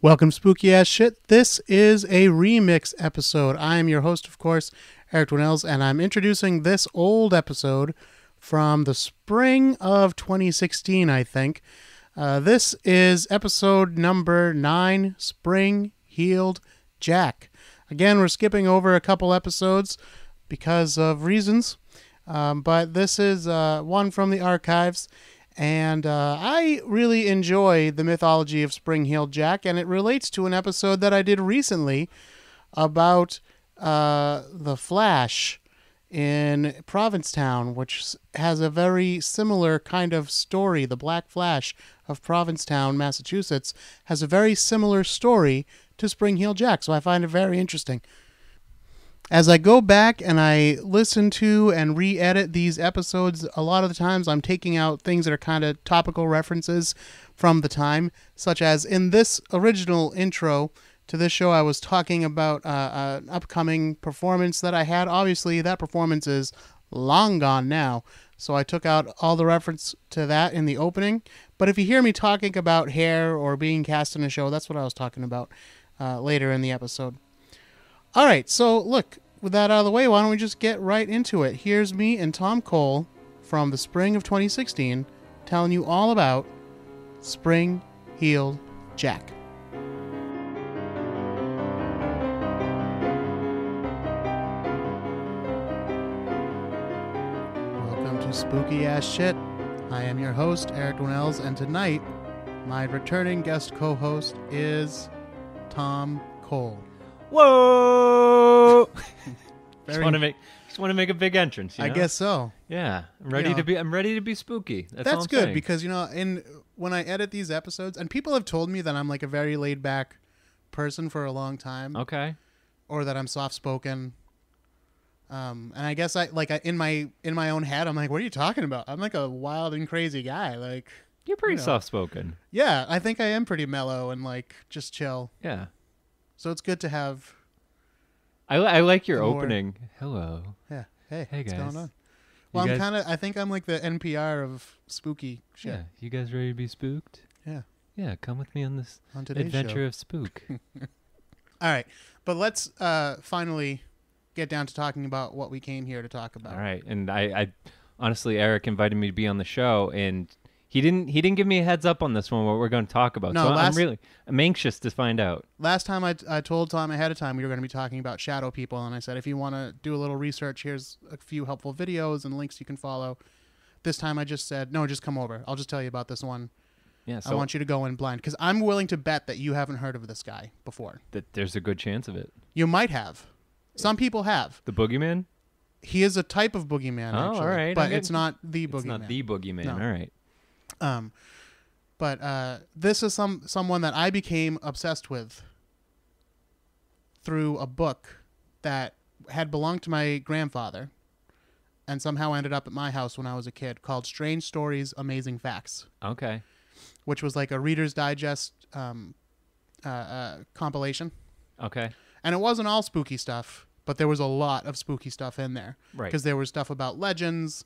Welcome, spooky ass shit. This is a remix episode. I am your host, of course, Eric Dwinells, and I'm introducing this old episode from the spring of 2016, I think. This is episode number 9, Spring Heeled Jack. Again, we're skipping over a couple episodes because of reasons, but this is one from the archives. And I really enjoy the mythology of Spring-Heeled Jack, and it relates to an episode that I did recently about the Flash in Provincetown, which has a very similar kind of story. The Black Flash of Provincetown, Massachusetts, has a very similar story to Spring-Heeled Jack, so I find it very interesting. As I go back and I listen to and re-edit these episodes, a lot of the times I'm taking out things that are kind of topical references from the time, such as in this original intro to this show, I was talking about an upcoming performance that I had. Obviously, that performance is long gone now, so I took out all the reference to that in the opening. But if you hear me talking about hair or being cast in a show, that's what I was talking about later in the episode. All right, so look, with that out of the way, why don't we just get right into it? Here's me and Tom Cole from the spring of 2016 telling you all about Spring-Heeled Jack. Welcome to Spooky Ass Shit. I am your host, Eric Dwinells, and tonight, my returning guest co-host is Tom Cole. Whoa! Just want to make a big entrance. You know? I guess so. Yeah, I'm ready to be spooky. That's good saying. Because when I edit these episodes, and people have told me that I'm like a very laid back person for a long time. Okay. Or that I'm soft spoken. And I guess in my own head, I'm like, what are you talking about? I'm like a wild and crazy guy. Like you're pretty soft spoken. Yeah, I think I am pretty mellow and like just chill. Yeah. So it's good to have. I like your opening. Hello. Yeah. Hey guys. What's going on? Well, I think I'm like the NPR of spooky shit. Yeah. You guys ready to be spooked? Yeah. Yeah. Come with me on this adventure show. of spook. All right. But let's finally get down to talking about what we came here to talk about. All right. And I honestly, Eric invited me to be on the show, and He didn't give me a heads up on this one, what we're going to talk about. No, so I'm anxious to find out. Last time I told Tom ahead of time we were going to be talking about shadow people, and I said, if you want to do a little research, here's a few helpful videos and links you can follow. This time I just said, no, just come over. I'll just tell you about this one. Yeah, so I want you to go in blind, because I'm willing to bet that you haven't heard of this guy before. That there's a good chance of it. You might have. Some people have. The boogeyman? He is a type of boogeyman, actually. All right. But it's not the boogeyman. It's not the boogeyman. No. All right. But this is someone that I became obsessed with through a book that had belonged to my grandfather and somehow ended up at my house when I was a kid, called Strange Stories, Amazing Facts. Okay. Which was like a Reader's Digest compilation. Okay. And it wasn't all spooky stuff, but there was a lot of spooky stuff in there. Right. Because there was stuff about legends,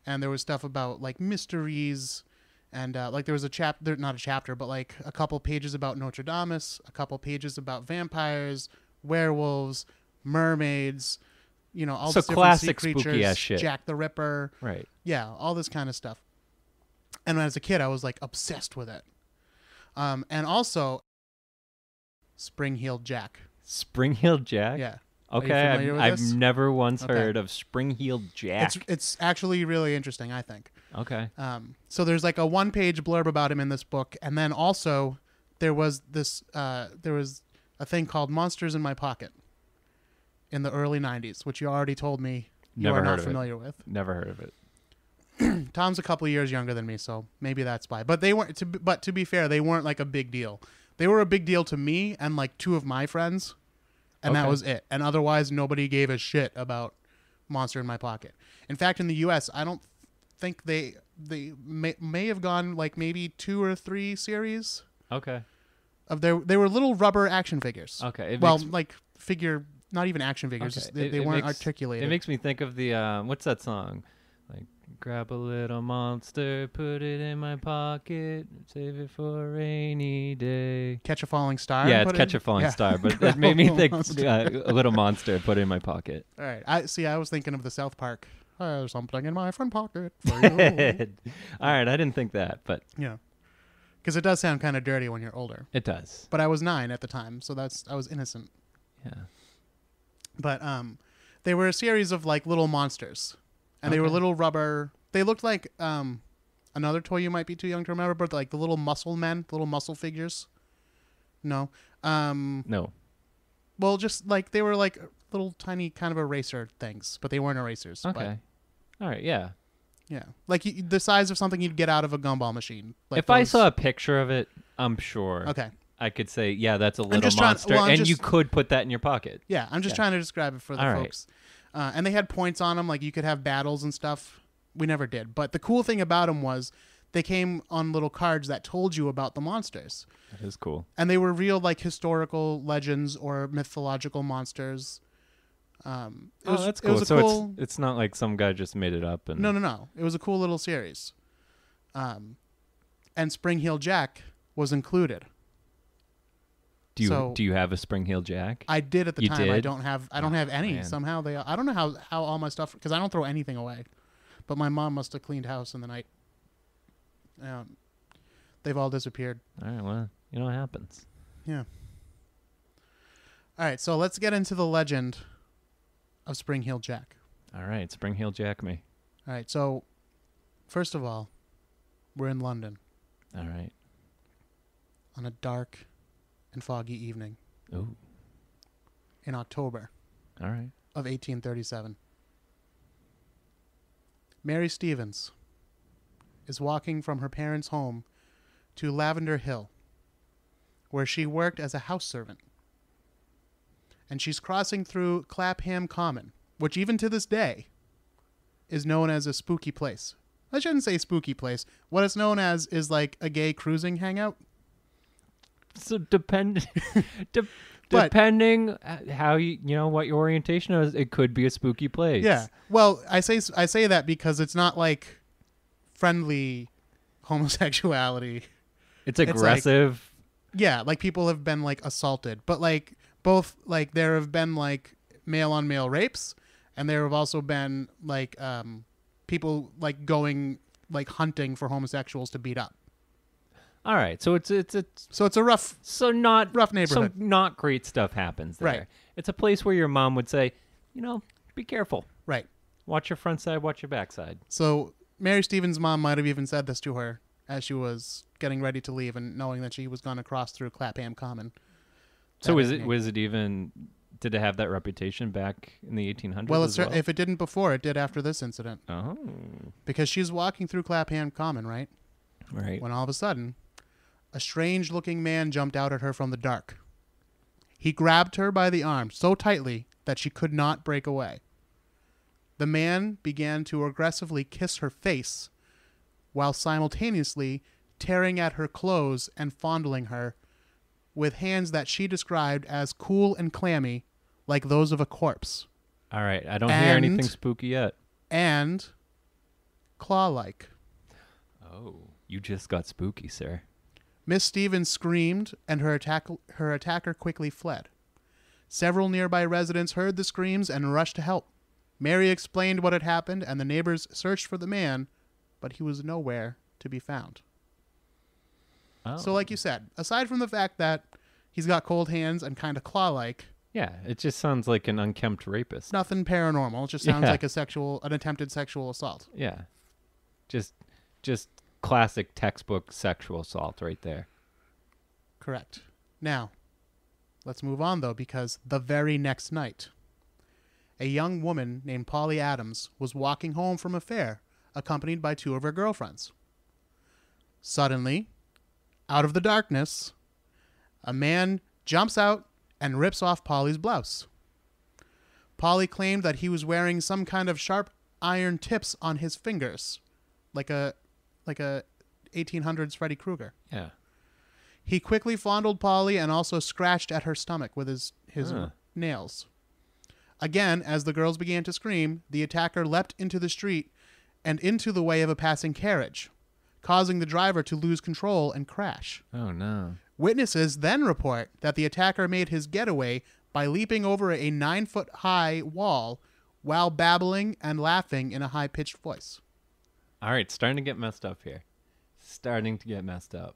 and there was stuff about like mysteries. And like there was not a chapter, but like a couple pages about Notre Dame, a couple pages about vampires, werewolves, mermaids, all so this different classic sea creatures, spooky ass shit. Jack the Ripper. Right. Yeah, all this kind of stuff. And as a kid, I was like obsessed with it. And also Spring-Heeled Jack. Spring-Heeled Jack? Yeah. Okay, I've never once heard of Spring-Heeled Jack. It's actually really interesting, I think. Okay. So there's like a one-page blurb about him in this book, and then also there was a thing called Monsters in My Pocket in the early 90s, which you already told me you are not familiar with. Never heard of it. Tom's a couple of years younger than me, so maybe that's why. But they weren't. But to be fair, they weren't like a big deal. They were a big deal to me and like two of my friends. And that was it. And otherwise, nobody gave a shit about Monster in My Pocket. In fact, in the U.S., I don't think they may have gone like maybe 2 or 3 series. Okay. They were little rubber action figures. Okay. Not even action figures. Okay. They weren't articulated. It makes me think of the what's that song? Like Grab a little monster, put it in my pocket, save it for a rainy day. Catch a Falling Star. Yeah, and it's put it Catch in? a Falling Yeah. Star, but Grab it made me a think monster. a little monster, put it in my pocket. All right. I was thinking of the South Park. There's something in my front pocket for you. All right, I didn't think that, but Yeah. Because it does sound kind of dirty when you're older. it does. But I was 9 at the time, so I was innocent. Yeah. But they were a series of like little monsters, and they were Okay. little rubber. They looked like another toy you might be too young to remember, but like the little muscle men, little muscle figures. No. No. Well, just like they were like little tiny kind of eraser things, but they weren't erasers. Okay. All right, yeah. Yeah, like the size of something you'd get out of a gumball machine. Like If I those- saw a picture of it, I'm sure Okay. I could say, yeah, that's a little just trying- monster, well, I'm and just- you could put that in your pocket. Yeah, I'm just Yeah. trying to describe it for the All right. folks. And they had points on them, like you could have battles and stuff. We never did. But the cool thing about them was they came on little cards that told you about the monsters. That is cool. And they were real, like, historical legends or mythological monsters. That's It was cool. a So cool... it's not like some guy just made it up. And No. It was a cool little series. And Spring Heel Jack was included. Do So- you have a Spring Heel Jack? I did at the You time. I did? don't have any. man. Somehow I don't know how all my stuff, because I don't throw anything away. But my mom must have cleaned house in the night. They've all disappeared. All right, well, you know what happens. Yeah. All right, so let's get into the legend of Spring Heel Jack. All right, Spring Heel Jack me. All right, so first of all, we're in London All right. on a dark and foggy evening Ooh. in October All right. of 1837. Mary Stevens is walking from her parents' home to Lavender Hill, where she worked as a house servant. And she's crossing through Clapham Common, which even to this day is known as a spooky place. I shouldn't say spooky place. What it's known as is like a gay cruising hangout. So But- depending how you know what your orientation is, it could be a spooky place. Yeah. Well, I say that because it's not like friendly homosexuality. It's like- aggressive. Yeah, like people have been like assaulted, but like both like there have been like male on male rapes, and there have also been like people like going like hunting for homosexuals to beat up. All right. So it's So it's a rough rough neighborhood. Some not great stuff happens there. Right. It's a place where your mom would say, you know, be careful. right. Watch your front side, watch your back side. So Mary Stevens' mom might have even said this to her as she was getting ready to leave and knowing that she was going to cross through Clapham Common. So That evening. was it even did it have that reputation back in the 1800s? Well, as well? if it didn't before, it did after this incident. Oh. Because she's walking through Clapham Common, right? Right. When all of a sudden, a strange-looking man jumped out at her from the dark. He grabbed her by the arm so tightly that she could not break away. The man began to aggressively kiss her face while simultaneously tearing at her clothes and fondling her with hands that she described as cool and clammy, like those of a corpse, All right. I don't hear anything And- spooky yet. and claw-like. Oh, you just got spooky, sir. Miss Stevens screamed, and her attacker quickly fled. Several nearby residents heard the screams and rushed to help. Mary explained what had happened, and the neighbors searched for the man, but he was nowhere to be found. Oh. So like you said, aside from the fact that he's got cold hands and kind of claw-like, Yeah, it just sounds like an unkempt rapist. nothing paranormal. It just sounds Yeah. like an attempted sexual assault. Yeah. Just classic textbook sexual assault right there. Correct. Now, let's move on, though, because the very next night, a young woman named Polly Adams was walking home from a fair, accompanied by 2 of her girlfriends. Suddenly, out of the darkness, a man jumps out and rips off Polly's blouse. Polly claimed that he was wearing some kind of sharp iron tips on his fingers, like a 1800s Freddy Krueger. Yeah. He quickly fondled Polly and also scratched at her stomach with his Huh. nails. Again, as the girls began to scream, the attacker leapt into the street and into the way of a passing carriage, causing the driver to lose control and crash. Oh, no. Witnesses then report that the attacker made his getaway by leaping over a 9-foot-high wall while babbling and laughing in a high-pitched voice. All right, starting to get messed up here. Starting to get messed up.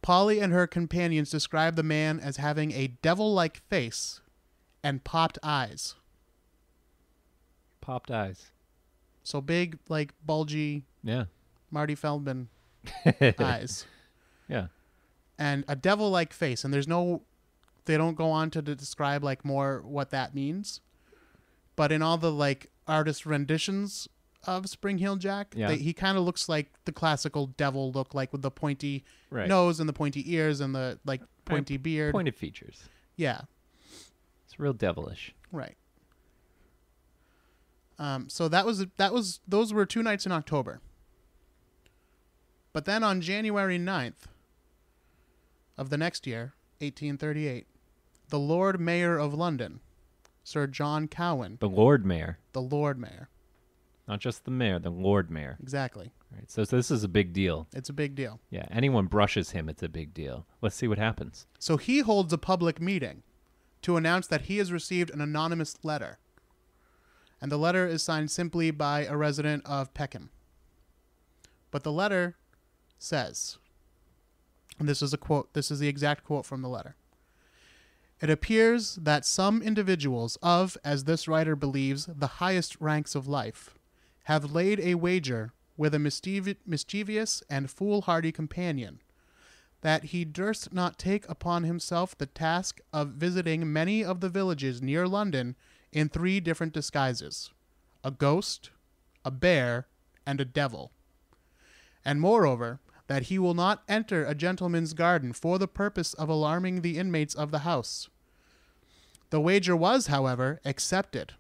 Polly and her companions describe the man as having a devil-like face and popped eyes. Popped eyes. So big, like bulgy Yeah. Marty Feldman eyes. Yeah. And a devil-like face. And they don't go on to describe like more what that means. But in all the like artist renditions of Spring Heel Jack, he kind of looks like the classical devil look, like with the pointy nose and the pointy ears and the like pointy beard. Pointed features. Yeah. It's real devilish. Right. So those were 2 nights in October. But then on January 9th of the next year, 1838, the Lord Mayor of London, Sir John Cowan. The Lord Mayor. The Lord Mayor. Not just the mayor, the Lord Mayor. Exactly. Right. So this is a big deal. It's a big deal. Yeah. Anyone brushes him, it's a big deal. Let's see what happens. So he holds a public meeting to announce that he has received an anonymous letter. And the letter is signed simply by a resident of Peckham. But the letter says, and this is a quote, this is the exact quote from the letter. It appears that some individuals of, as this writer believes, the highest ranks of life, have laid a wager with a mischievous and foolhardy companion, that he durst not take upon himself the task of visiting many of the villages near London in 3 different disguises: a ghost, a bear, and a devil. And moreover, that he will not enter a gentleman's garden for the purpose of alarming the inmates of the house. The wager was, however, accepted,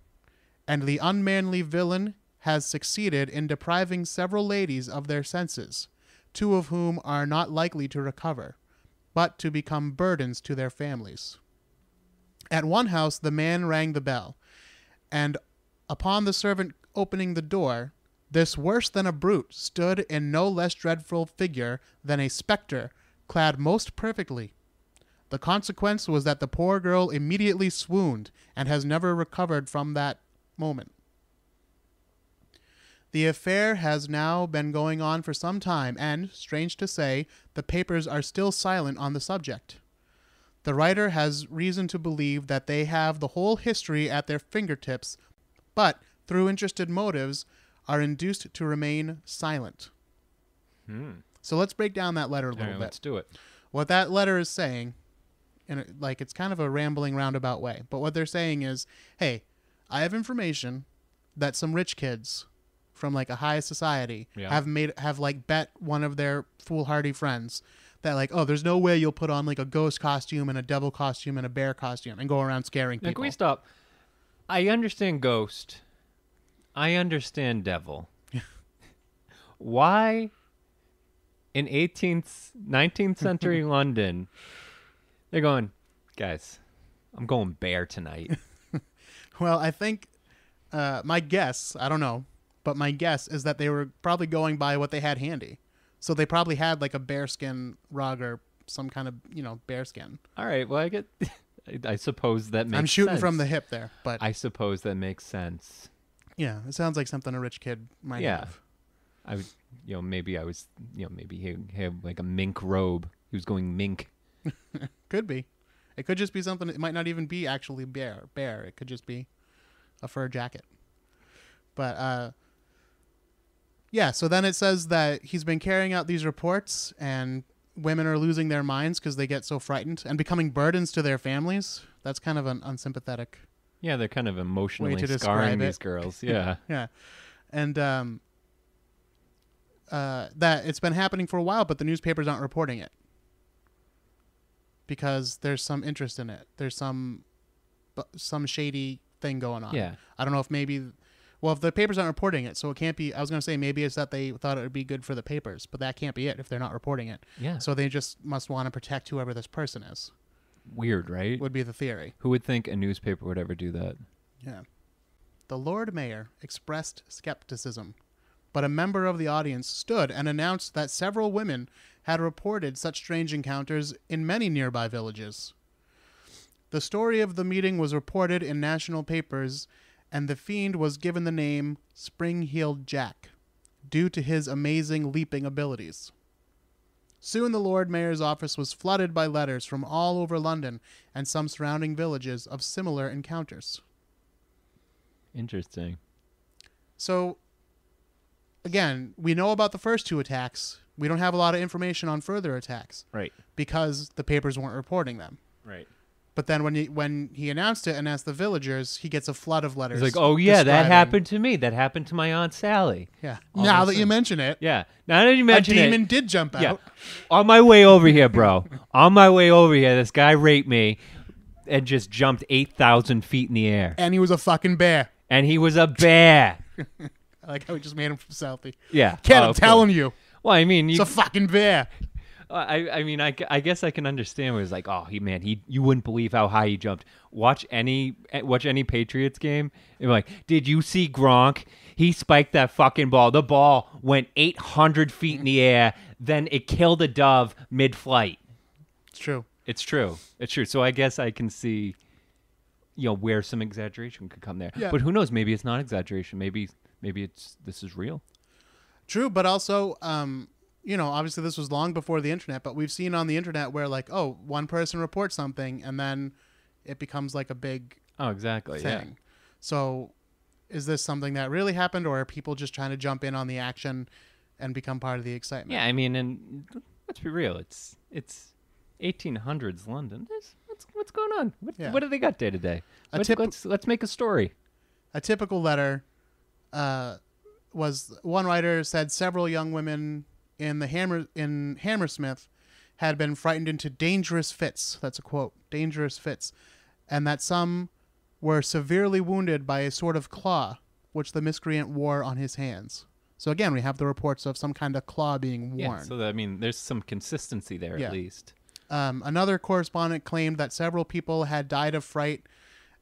and the unmanly villain has succeeded in depriving several ladies of their senses, 2 of whom are not likely to recover, but to become burdens to their families. At one house the man rang the bell, and upon the servant opening the door, this worse than a brute stood in no less dreadful figure than a spectre, clad most perfectly. The consequence was that the poor girl immediately swooned, and has never recovered from that moment. The affair has now been going on for some time, and, strange to say, the papers are still silent on the subject. The writer has reason to believe that they have the whole history at their fingertips, but, through interested motives, are induced to remain silent. So let's break down that letter a little bit. Let's do it. What that letter is saying, and it's kind of a rambling roundabout way, but what they're saying is, hey, I have information that some rich kids from like a high society have like bet one of their foolhardy friends that like, oh, there's no way you'll put on like a ghost costume and a devil costume and a bear costume and go around scaring people. Now, can we stop? I understand ghost. I understand devil. Why in 19th century London, they're going, guys, I'm going bear tonight. Well, I think my guess, I don't know, but my guess is that they were probably going by what they had handy. So they probably had like a bearskin rug or some kind of, bearskin. All right, well, I suppose that makes sense. I'm shooting from the hip there, but I suppose that makes sense. Yeah, it sounds like something a rich kid might have. I would, maybe he had like a mink robe. He was going mink. Could be. It could just be something. It might not even be actually bear. It could just be a fur jacket. But yeah. So then it says that he's been carrying out these reports, and women are losing their minds because they get so frightened and becoming burdens to their families. That's kind of an unsympathetic. Yeah, they're kind of emotionally way to scarring describe it. these girls. Yeah. Yeah, and that it's been happening for a while, but the newspapers aren't reporting it because there's some interest in it. There's some shady thing going on. Yeah. I don't know if if the papers aren't reporting it, so it can't be. I was going to say maybe it's that they thought it would be good for the papers, but that can't be it if they're not reporting it. Yeah. So they just must want to protect whoever this person is. Weird, right? Would be the theory. Who would think a newspaper would ever do that? Yeah. The Lord Mayor expressed skepticism, but a member of the audience stood and announced that several women had reported such strange encounters in many nearby villages. The story of the meeting was reported in national papers, and the fiend was given the name Spring-Heeled Jack, due to his amazing leaping abilities. Soon the Lord Mayor's office was flooded by letters from all over London and some surrounding villages of similar encounters. Interesting. So, again, we know about the first two attacks. We don't have a lot of information on further attacks. Right. Because the papers weren't reporting them. Right. But then when he announced it and asked the villagers, he gets a flood of letters. He's like, oh, yeah, that describing- happened to me. That happened to my Aunt Sally. Yeah. All Now of a that you sudden. mention it, Yeah. Now that you mention a demon it. did jump out. Yeah. On my way over here, bro. On my way over here, this guy raped me and just jumped 8,000 feet in the air. And he was a fucking bear. And he was a bear. I like how we just made him from Southie. Yeah. Kid, I'm of telling course. you. Well, I mean, It's a fucking bear. I mean, I guess I can understand where it's like, oh, you wouldn't believe how high he jumped. Watch any Patriots game. And like, did you see Gronk? He spiked that fucking ball. The ball went 800 feet in the air. Then it killed a dove mid-flight. It's true. It's true. It's true. So I guess I can see, where some exaggeration could come there. Yeah. But who knows? Maybe it's not exaggeration. Maybe this is real. True, but also, obviously this was long before the internet, but we've seen on the internet where, like, oh, one person reports something and then it becomes like a big Oh, exactly. Yeah. thing. So is this something that really happened, or are people just trying to jump in on the action and become part of the excitement? Yeah, I mean, and let's be real. It's 1800s London. What's going on? What do they got day to day? Let's make a story. A typical letter was, one writer said, several young women in Hammersmith had been frightened into dangerous fits. That's a quote. Dangerous fits. And that some were severely wounded by a sort of claw, which the miscreant wore on his hands. So again, we have the reports of some kind of claw being worn. Yeah, so there's some consistency there at least. Another correspondent claimed that several people had died of fright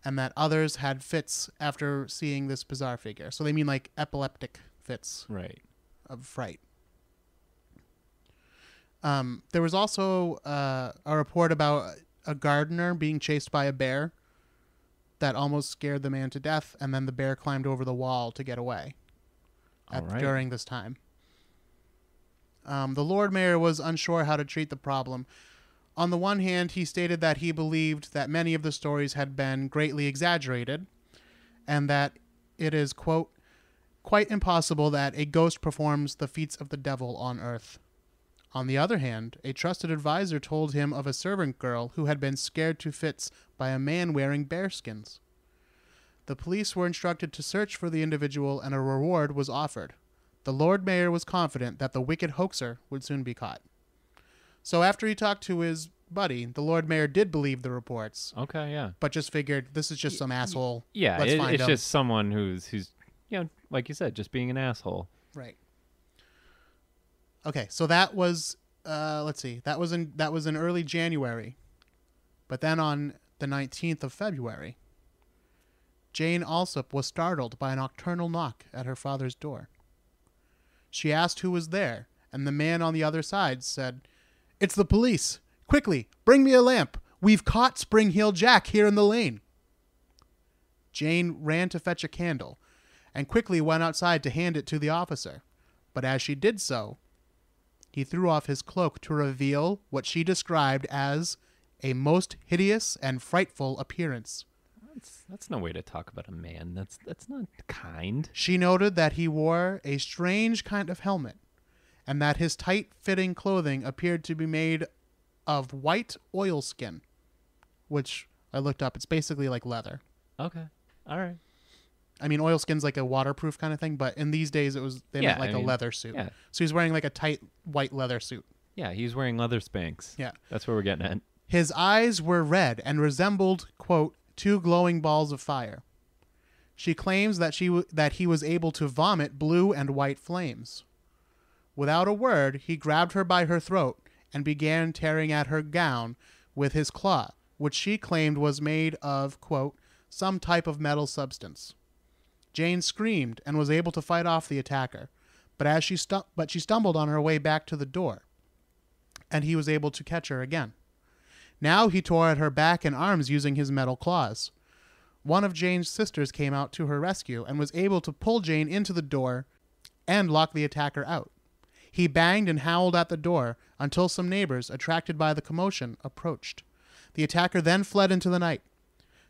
and that others had fits after seeing this bizarre figure. So they mean like epileptic fits Right. of fright. There was also a report about a gardener being chased by a bear that almost scared the man to death, and then the bear climbed over the wall to get away during this time. The Lord Mayor was unsure how to treat the problem. On the one hand, he stated that he believed that many of the stories had been greatly exaggerated, and that it is, quote, quite impossible that a ghost performs the feats of the devil on earth. On the other hand, a trusted advisor told him of a servant girl who had been scared to fits by a man wearing bearskins. The police were instructed to search for the individual, and a reward was offered. The Lord Mayor was confident that the wicked hoaxer would soon be caught. So after he talked to his buddy, the Lord Mayor did believe the reports, Okay, yeah. but just figured this is just some asshole. Yeah, Let's find it's him. just someone who's like you said, just being an asshole. Right. Okay, so that was let's see. That was in early January. But then on the 19th of February, Jane Alsop was startled by a nocturnal knock at her father's door. She asked who was there, and the man on the other side said, "It's the police. Quickly, bring me a lamp. We've caught Spring-Heeled Jack here in the lane." Jane ran to fetch a candle and quickly went outside to hand it to the officer. But as she did so, he threw off his cloak to reveal what she described as a most hideous and frightful appearance. That's no way to talk about a man. That's not kind. She noted that he wore a strange kind of helmet, and that his tight-fitting clothing appeared to be made of white oilskin, which I looked up. It's basically like leather. Okay. All right. I mean, oilskin's like a waterproof kind of thing, but in these days they meant like a leather suit. Yeah. So he's wearing like a tight white leather suit. Yeah, he's wearing leather Spanx. Yeah. That's what we're getting at. His eyes were red and resembled, quote, two glowing balls of fire. She claims that he was able to vomit blue and white flames. Without a word, he grabbed her by her throat and began tearing at her gown with his claw, which she claimed was made of, quote, some type of metal substance. Jane screamed and was able to fight off the attacker, but she stumbled on her way back to the door, and he was able to catch her again. Now he tore at her back and arms using his metal claws. One of Jane's sisters came out to her rescue and was able to pull Jane into the door and lock the attacker out. He banged and howled at the door until some neighbors, attracted by the commotion, approached. The attacker then fled into the night.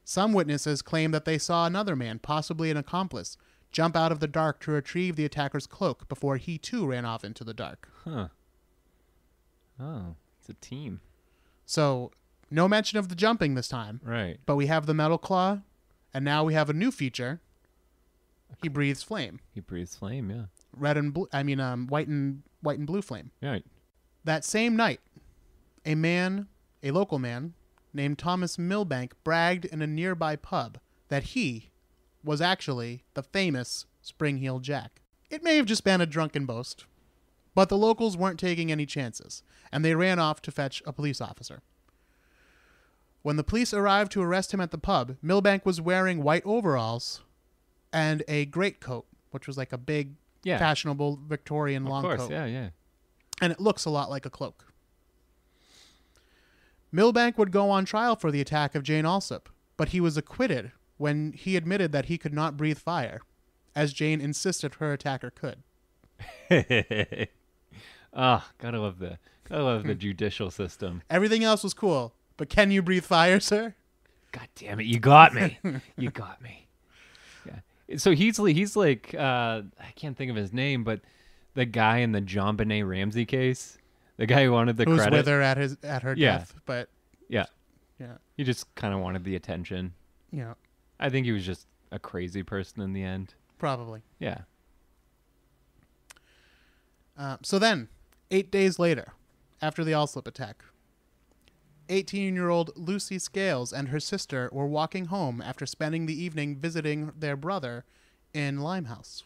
Some witnesses claim that they saw another man, possibly an accomplice, jump out of the dark to retrieve the attacker's cloak before he too ran off into the dark. Huh. Oh, it's a team. So, no mention of the jumping this time. Right. But we have the metal claw, and now we have a new feature. He breathes flame. He breathes flame, yeah. White and blue flame. Right. That same night, a local man named Thomas Milbank bragged in a nearby pub that he was actually the famous Spring Heel Jack. It may have just been a drunken boast, but the locals weren't taking any chances, and they ran off to fetch a police officer. When the police arrived to arrest him at the pub, Milbank was wearing white overalls and a greatcoat, which was like a big, fashionable Victorian long coat. Of course, yeah. And it looks a lot like a cloak. Milbank would go on trial for the attack of Jane Alsop, but he was acquitted when he admitted that he could not breathe fire, as Jane insisted her attacker could. Gotta love the judicial system. Everything else was cool, but can you breathe fire, sir? God damn it, you got me. You got me. Yeah. So he's like I can't think of his name, but the guy in the JonBenet Ramsey case. The guy who wanted the credit. Who's with her at her death, but yeah. Yeah. He just kind of wanted the attention. Yeah. I think he was just a crazy person in the end. Probably. Yeah. So then, 8 days later, after the Alsop attack, 18-year-old Lucy Scales and her sister were walking home after spending the evening visiting their brother in Limehouse.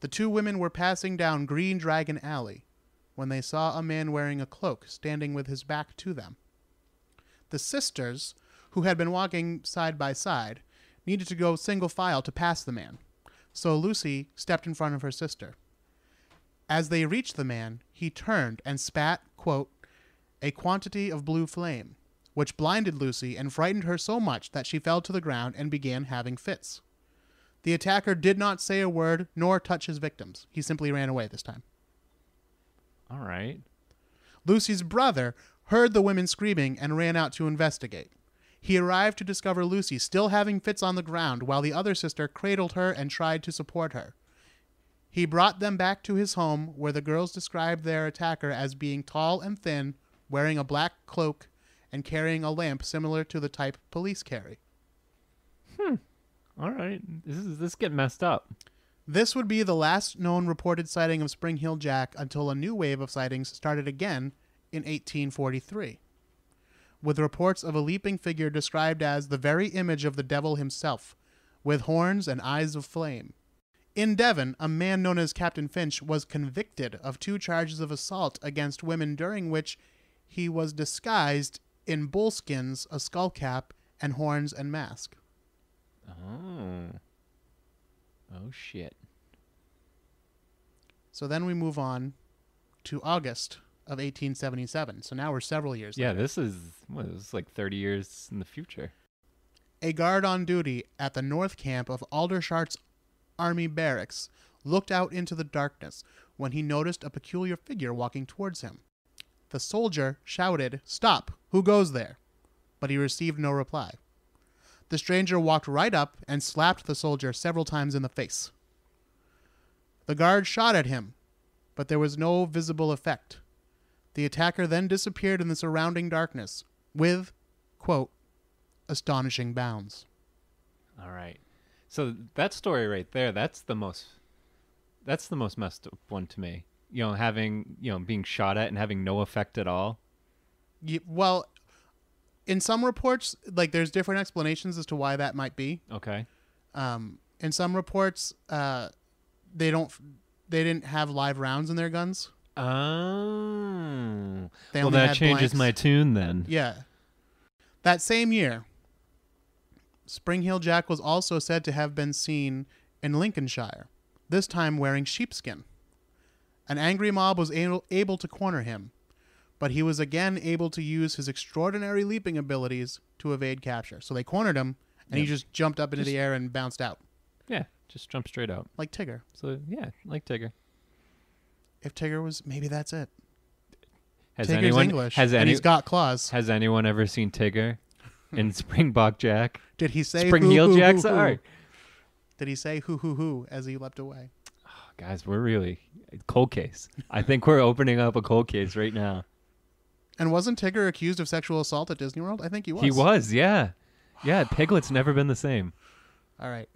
The two women were passing down Green Dragon Alley when they saw a man wearing a cloak standing with his back to them. The sisters, who had been walking side by side, needed to go single file to pass the man, so Lucy stepped in front of her sister. As they reached the man, he turned and spat, quote, a quantity of blue flame, which blinded Lucy and frightened her so much that she fell to the ground and began having fits. The attacker did not say a word nor touch his victims. He simply ran away this time. All right. Lucy's brother heard the women screaming and ran out to investigate. He arrived to discover Lucy still having fits on the ground while the other sister cradled her and tried to support her. He brought them back to his home, where the girls described their attacker as being tall and thin, wearing a black cloak, and carrying a lamp similar to the type police carry. All right. This getting messed up. This would be the last known reported sighting of Spring Heel Jack until a new wave of sightings started again in 1843, with reports of a leaping figure described as the very image of the devil himself, with horns and eyes of flame. In Devon, a man known as Captain Finch was convicted of 2 charges of assault against women during which he was disguised in bullskins, a skull cap, and horns and mask. Oh, shit. So then we move on to August of 1877. So now we're several years later. This is like 30 years in the future. A guard on duty at the North Camp of Aldershart's Army Barracks looked out into the darkness when he noticed a peculiar figure walking towards him. The soldier shouted, "Stop! Who goes there?" But he received no reply. The stranger walked right up and slapped the soldier several times in the face. The guard shot at him, but there was no visible effect. The attacker then disappeared in the surrounding darkness with, quote, astonishing bounds. All right. So that story right there, that's the most messed up one to me. Being shot at and having no effect at all. Well, in some reports, like, there's different explanations as to why that might be. Okay. In some reports, they didn't have live rounds in their guns. Oh. They well, only that had changes blanks. my tune then. Yeah. That same year, Spring Heel Jack was also said to have been seen in Lincolnshire, this time wearing sheepskin. An angry mob was able to corner him, but he was again able to use his extraordinary leaping abilities to evade capture. So they cornered him, and he just jumped up into the air and bounced out. Yeah, just jump straight out. Like Tigger. So, yeah, like Tigger. If Tigger was, maybe that's it. Has Tigger's anyone, English, has and he's got claws. Has anyone ever seen Tigger in Springbok Jack? Did he say Spring Heel Jack? Sorry. Did he say hoo as he leapt away? Oh, guys, we're really... Cold case. I think we're opening up a cold case right now. And wasn't Tigger accused of sexual assault at Disney World? I think he was. He was, yeah. Yeah, Piglet's never been the same. All right.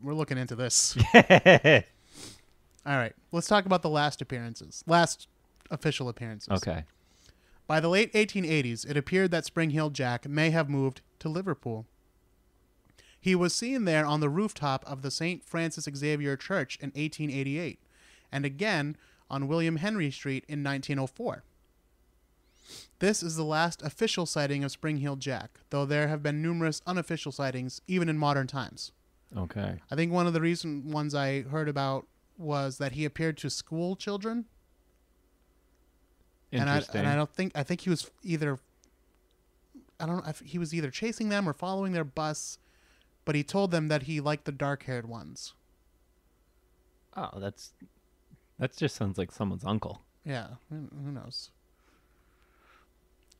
We're looking into this. Yeah. All right. Let's talk about the last official appearances. Okay. By the late 1880s, it appeared that Spring Heel Jack may have moved to Liverpool. He was seen there on the rooftop of the St. Francis Xavier Church in 1888, and again on William Henry Street in 1904. This is the last official sighting of Spring Heel Jack, though there have been numerous unofficial sightings even in modern times. Okay. I think one of the recent ones I heard about was that he appeared to school children. Interesting. I think he was either, I don't know if he was either chasing them or following their bus, but he told them that he liked the dark-haired ones. Oh, that just sounds like someone's uncle. Yeah, who knows?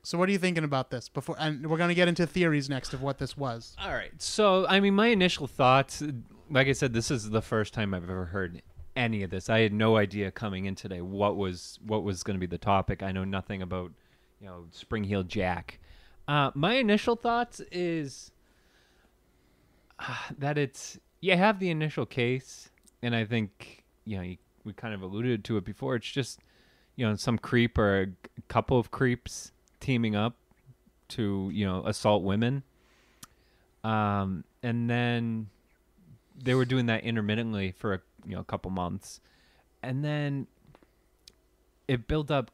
So what are you thinking about this? And we're going to get into theories next of what this was. All right. So, I mean, my initial thoughts, like I said, this is the first time I've ever heard any of this. I had no idea coming in today what was going to be the topic. I know nothing about, Spring Heel Jack. My initial thoughts is that you have the initial case, and I think, we kind of alluded to it before. It's just, some creep or a couple of creeps teaming up to, assault women. And then they were doing that intermittently for a couple months. And then it built up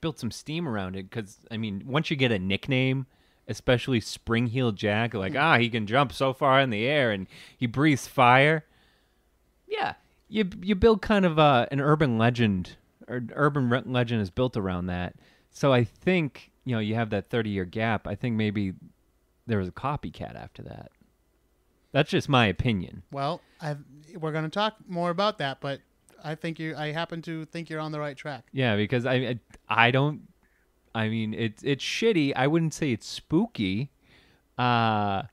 built some steam around it. Cause I mean, once you get a nickname, especially Spring Heel Jack, like, he can jump so far in the air and he breathes fire. Yeah. You build kind of an urban legend, or urban legend is built around that. So I think, you have that 30-year gap. I think maybe there was a copycat after that. That's just my opinion. Well, we're going to talk more about that, but I happen to think you're on the right track. Yeah, because I don't. I mean, it's shitty. I wouldn't say it's spooky. Yeah,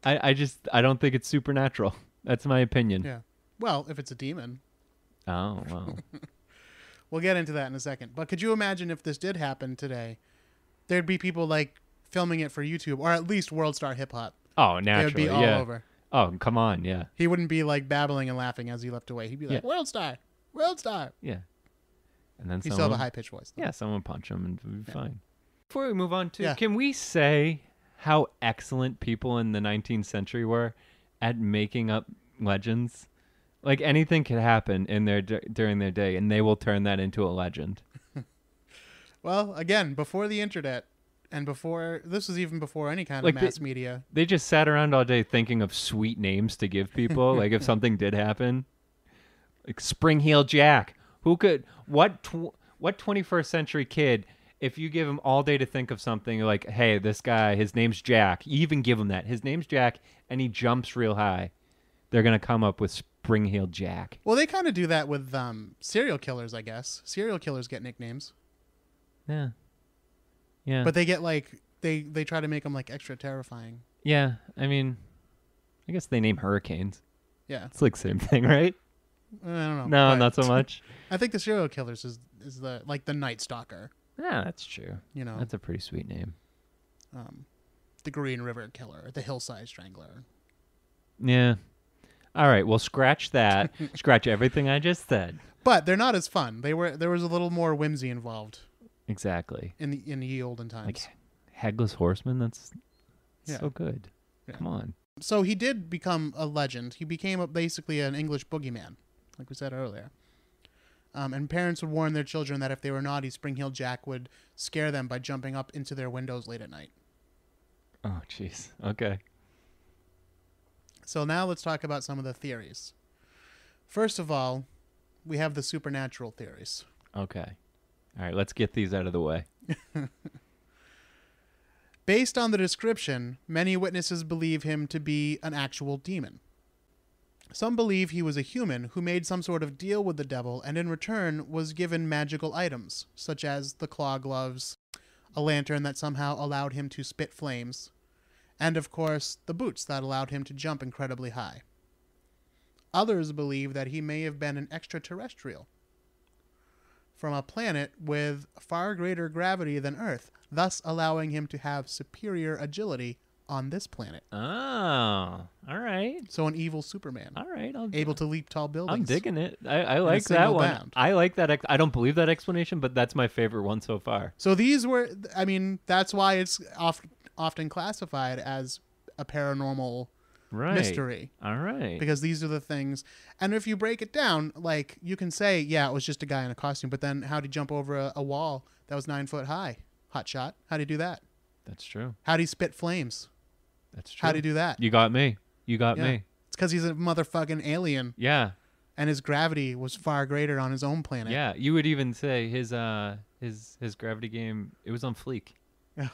I don't think it's supernatural. That's my opinion. Yeah. Well, if it's a demon. Oh, well. We'll get into that in a second. But could you imagine if this did happen today? There'd be people like filming it for YouTube, or at least World Star Hip Hop. Oh, naturally. It would be all over. Oh, come on, yeah. He wouldn't be like babbling and laughing as he left away. He'd be like, World Star, World Star. Yeah. And then he still have a high-pitched voice, though. Yeah, someone punch him and we'll be fine. Before we move on can we say how excellent people in the 19th century were at making up legends? Like, anything could happen during their day, and they will turn that into a legend. Well, again, before the internet, and this was even before any kind of mass media. They just sat around all day thinking of sweet names to give people. Like, if something did happen, like Spring Heel Jack. Who could? What 21st century kid? If you give him all day to think of something, like, hey, this guy, his name's Jack. You even give him that. His name's Jack, and he jumps real high. They're gonna come up with Spring Heel Jack. Well, they kind of do that with serial killers, I guess. Serial killers get nicknames. Yeah. Yeah. But they get they try to make them like extra terrifying. Yeah. I mean, I guess they name hurricanes. Yeah. It's like same thing, right? I don't know. No, not so much. I think the serial killers is the Night Stalker. Yeah, that's true. That's a pretty sweet name. The Green River Killer, the Hillside Strangler. Yeah. All right, well, scratch that. Scratch everything I just said. But they're not as fun. There was a little more whimsy involved. Exactly. In the olden times. Like Headless Horseman, that's so good. Yeah. Come on. So he did become a legend. He became basically an English boogeyman, like we said earlier. And parents would warn their children that if they were naughty, Spring-Heeled Jack would scare them by jumping up into their windows late at night. Oh, jeez. Okay. So now let's talk about some of the theories. First of all, we have the supernatural theories. Okay. All right, let's get these out of the way. Based on the description, many witnesses believe him to be an actual demon. Some believe he was a human who made some sort of deal with the devil and in return was given magical items, such as the claw gloves, a lantern that somehow allowed him to spit flames, and of course, the boots that allowed him to jump incredibly high. Others believe that he may have been an extraterrestrial from a planet with far greater gravity than Earth, thus allowing him to have superior agility on this planet. Oh, all right. So an evil Superman. All right. Able to leap tall buildings. I'm digging it. I like that one. Bound. I like that. I don't believe that explanation, but that's my favorite one so far. So these were, I mean, that's why it's often classified as a paranormal mystery. All right. Because these are the things. And if you break it down, like, you can say, yeah, it was just a guy in a costume, but then how'd he jump over a wall that was 9 foot high? Hot shot. How'd he do that? That's true. How'd he spit flames? That's true. How'd he do that? You got me. You got me. It's because he's a motherfucking alien. Yeah. And his gravity was far greater on his own planet. Yeah. You would even say his gravity game, it was on fleek. Yeah.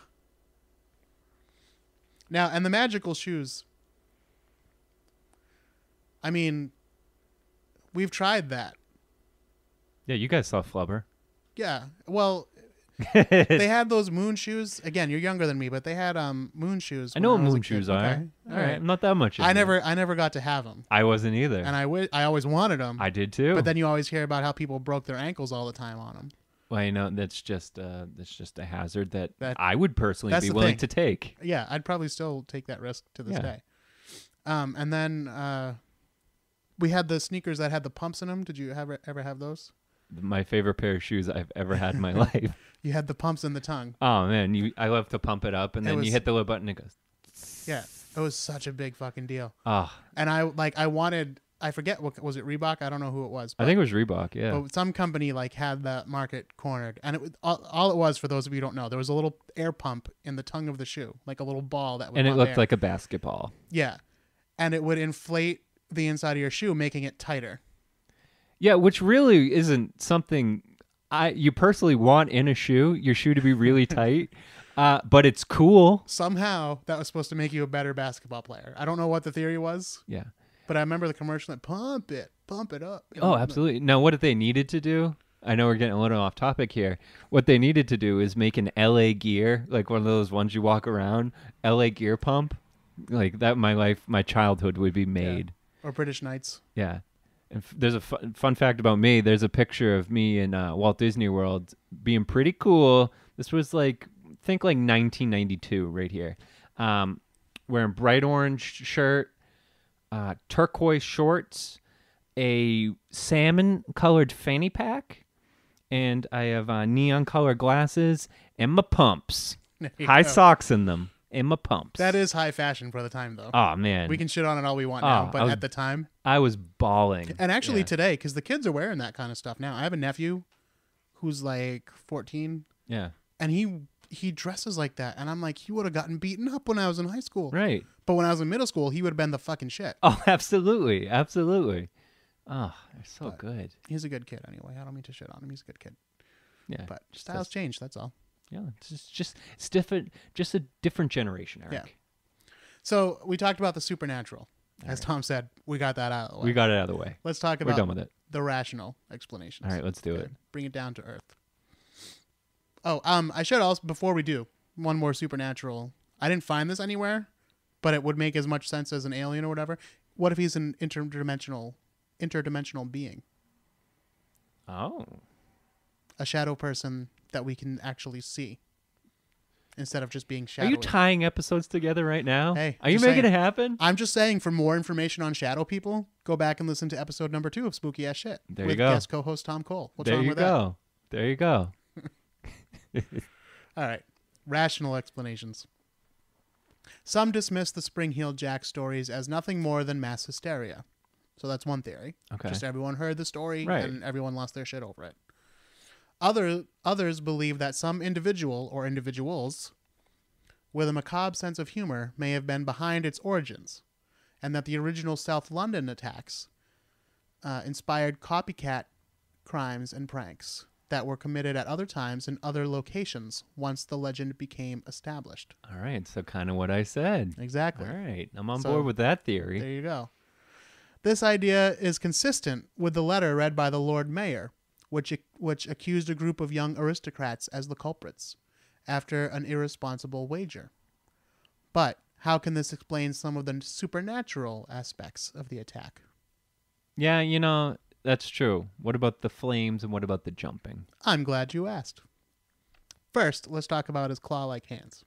Now, and the magical shoes. I mean, we've tried that. Yeah, you guys saw Flubber. Yeah. Well, they had those moon shoes. Again, you're younger than me, but they had moon shoes. I know what was a moon kid. shoes are. Okay. All right. I'm not that much. I never got to have them. I wasn't either. And I always wanted them. I did too. But then you always hear about how people broke their ankles all the time on them. Well, you know, that's just a hazard that I would personally be willing to take. Yeah, I'd probably still take that risk to this day. And then we had the sneakers that had the pumps in them. Did you ever have those? My favorite pair of shoes I've ever had in my life. You had the pumps in the tongue. Oh man, I love to pump it up, and then you hit the little button, and it goes. Yeah, it was such a big fucking deal. Oh. And I forget what was it, Reebok? I don't know who it was. I think it was Reebok. Yeah. But some company had that market cornered, and it was all it was, for those of you who don't know, there was a little air pump in the tongue of the shoe, like a little ball that would. And it looked like a basketball. Yeah, and it would inflate the inside of your shoe, making it tighter. Yeah, which really isn't something you personally want in a shoe. Your shoe to be really tight, but it's cool. Somehow that was supposed to make you a better basketball player. I don't know what the theory was. Yeah. But I remember the commercial that pump it up. Oh, absolutely. Now, what they needed to do, I know we're getting a little off topic here. What they needed to do is make an LA Gear, like one of those ones you walk around, LA Gear pump. Like that, my childhood would be made. Yeah. Or British Knights. Yeah. And there's a fun fact about me. There's a picture of me in Walt Disney World being pretty cool. This was like 1992 right here. Wearing bright orange shirt, turquoise shorts, a salmon colored fanny pack, and I have neon colored glasses and my pumps. High socks in them. And my pumps. That is high fashion for the time, though. Oh, man. We can shit on it all we want now, but at the time. I was bawling. And actually today, because the kids are wearing that kind of stuff now. I have a nephew who's like 14. Yeah. And he dresses like that. And I'm like, he would have gotten beaten up when I was in high school. Right. But when I was in middle school, he would have been the fucking shit. Oh, absolutely. Absolutely. Oh, they're so good. He's a good kid anyway. I don't mean to shit on him. He's a good kid. Yeah. But styles change, that's all. Yeah, it's different, just a different generation, Eric. Yeah. So we talked about the supernatural. As Tom said, we got that out of the way. We got it out of the way. Let's talk about We're done with it. The rational explanations. All right, let's do it. Bring it down to earth. Oh, I should also, before we do, one more supernatural. I didn't find this anywhere, but it would make as much sense as an alien or whatever. What if he's an interdimensional being? Oh. A shadow person that we can actually see instead of just being shadowy. Are you tying episodes together right now? Hey, are you making it happen? I'm just saying, for more information on shadow people, go back and listen to episode number 2 of Spooky Ass Shit. There you with go. Guest co-host Tom Cole. What's there wrong you with go. There you go. All right. Rational explanations. Some dismiss the Spring-Heeled Jack stories as nothing more than mass hysteria. So that's one theory. Okay. Just everyone heard the story Right. and everyone lost their shit over it. Others believe that some individual or individuals with a macabre sense of humor may have been behind its origins, and that the original South London attacks inspired copycat crimes and pranks that were committed at other times in other locations once the legend became established. All right. So kind of what I said. Exactly. All right. I'm on So, board with that theory. There you go. This idea is consistent with the letter read by the Lord Mayor, which accused a group of young aristocrats as the culprits after an irresponsible wager. But how can this explain some of the supernatural aspects of the attack? Yeah, you know, that's true. What about the flames and what about the jumping? I'm glad you asked. First, let's talk about his claw-like hands.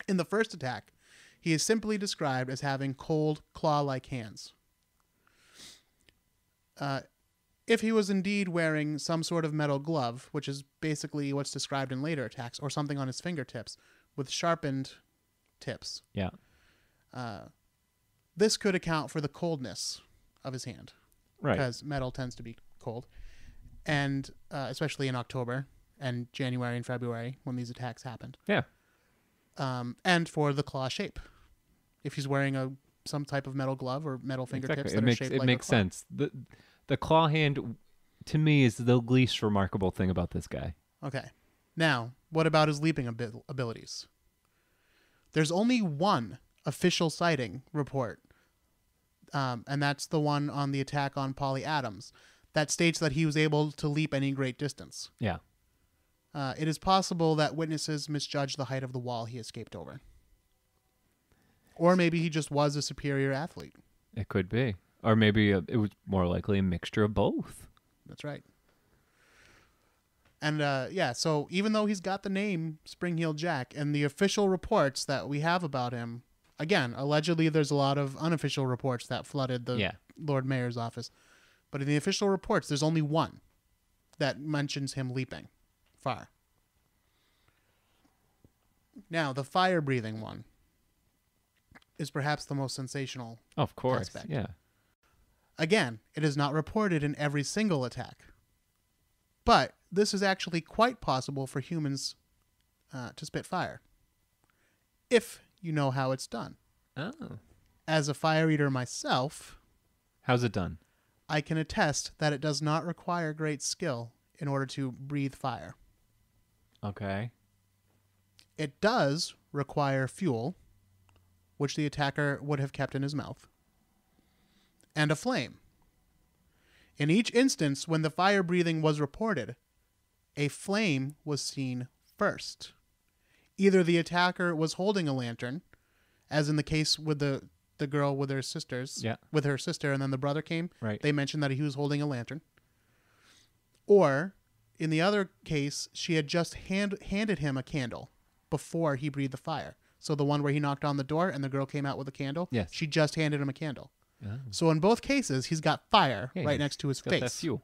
In the first attack, he is simply described as having cold, claw-like hands. If he was indeed wearing some sort of metal glove, which is basically what's described in later attacks, or something on his fingertips with sharpened tips, Yeah. this could account for the coldness of his hand. Right. Because metal tends to be cold. And especially in October and January and February when these attacks happened. Yeah. And for the claw shape. If he's wearing some type of metal glove or metal fingertips that are shaped like a claw. It makes sense. The claw hand, to me, is the least remarkable thing about this guy. Okay. Now, what about his leaping abilities? There's only one official sighting report, and that's the one on the attack on Polly Adams, that states that he was able to leap any great distance. Yeah. It is possible that witnesses misjudged the height of the wall he escaped over. Or maybe he just was a superior athlete. It could be. Or maybe it was more likely a mixture of both. That's right. And so even though he's got the name Spring-Heeled Jack, and the official reports that we have about him, again, allegedly there's a lot of unofficial reports that flooded the Lord Mayor's office. But in the official reports, there's only one that mentions him leaping far. Now, the fire-breathing one is perhaps the most sensational Of course. aspect. Yeah. Again, it is not reported in every single attack. But this is actually quite possible for humans to spit fire, if you know how it's done. Oh. As a fire eater myself, How's it done? I can attest that it does not require great skill in order to breathe fire. Okay. It does require fuel, which the attacker would have kept in his mouth, and a flame. In each instance when the fire breathing was reported, a flame was seen first. Either the attacker was holding a lantern, as in the case with the girl with her sisters, with her sister, and then the brother came. Right. They mentioned that he was holding a lantern. Or, in the other case, she had just handed him a candle before he breathed the fire. So the one where he knocked on the door and the girl came out with a candle, yes. She just handed him a candle. Oh. So in both cases, he's got fire right next to his face. That fuel.